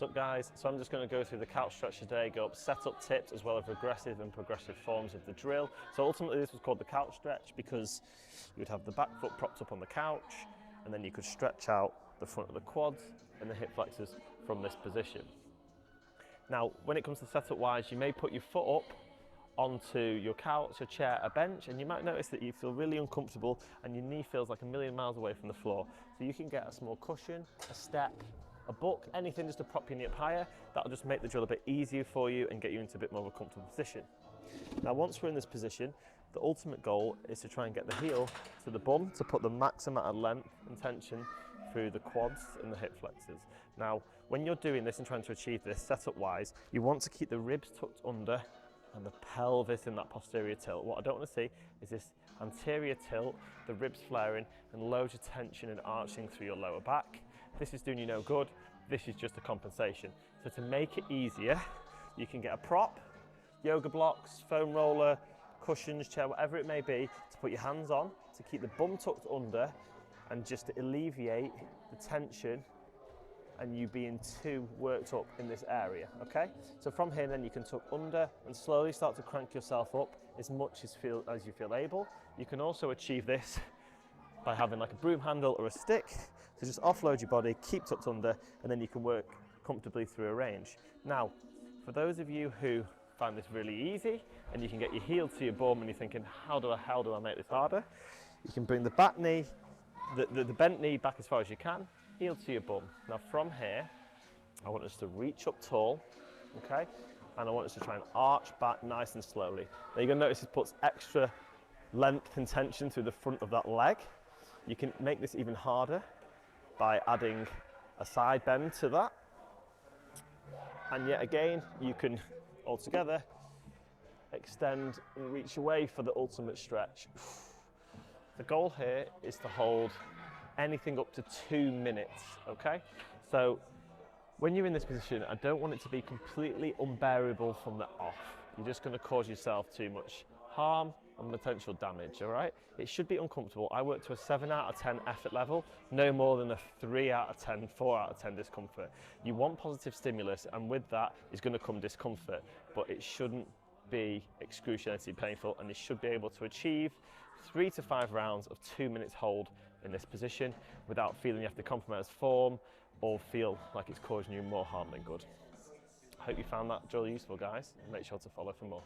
What's up guys? So I'm just going to go through the couch stretch today, go up setup tips as well as regressive and progressive forms of the drill. So ultimately this was called the couch stretch because you would have the back foot propped up on the couch and then you could stretch out the front of the quads and the hip flexors from this position. Now when it comes to setup wise, you may put your foot up onto your couch, a chair, a bench, and you might notice that you feel really uncomfortable and your knee feels like a million miles away from the floor. So you can get a small cushion, a step, a book, anything just to prop your knee up higher. That'll just make the drill a bit easier for you and get you into a bit more of a comfortable position. Now once we're in this position, the ultimate goal is to try and get the heel to the bum to put the max amount of length and tension through the quads and the hip flexors. Now when you're doing this and trying to achieve this setup wise, you want to keep the ribs tucked under and the pelvis in that posterior tilt. What I don't want to see is this anterior tilt, the ribs flaring and loads of tension and arching through your lower back. This is doing you no good. This is just a compensation. So to make it easier, you can get a prop, yoga blocks, foam roller, cushions, chair, whatever it may be, to put your hands on, to keep the bum tucked under and just to alleviate the tension and you being too worked up in this area, okay? So from here then you can tuck under and slowly start to crank yourself up as much as you feel able. You can also achieve this by having like a broom handle or a stick. So just offload your body, keep tucked under, and then you can work comfortably through a range. Now, for those of you who find this really easy and you can get your heel to your bum and you're thinking, how do I make this harder? You can bring the back knee, the bent knee back as far as you can, heel to your bum. Now from here, I want us to reach up tall, okay? And I want us to try and arch back nice and slowly. Now you're gonna notice it puts extra length and tension through the front of that leg. You can make this even harder by adding a side bend to that. And yet again, you can altogether extend and reach away for the ultimate stretch. The goal here is to hold anything up to 2 minutes, okay? So when you're in this position, I don't want it to be completely unbearable from the off. You're just going to cause yourself too much harm and potential damage, all right? It should be uncomfortable. I work to a 7 out of 10 effort level, no more than a 3 out of 10, 4 out of 10 discomfort. You want positive stimulus, and with that is going to come discomfort, but it shouldn't be excruciatingly painful, and you should be able to achieve 3 to 5 rounds of 2 minutes hold in this position without feeling you have to compromise form or feel like it's causing you more harm than good. I hope you found that drill useful, guys. Make sure to follow for more.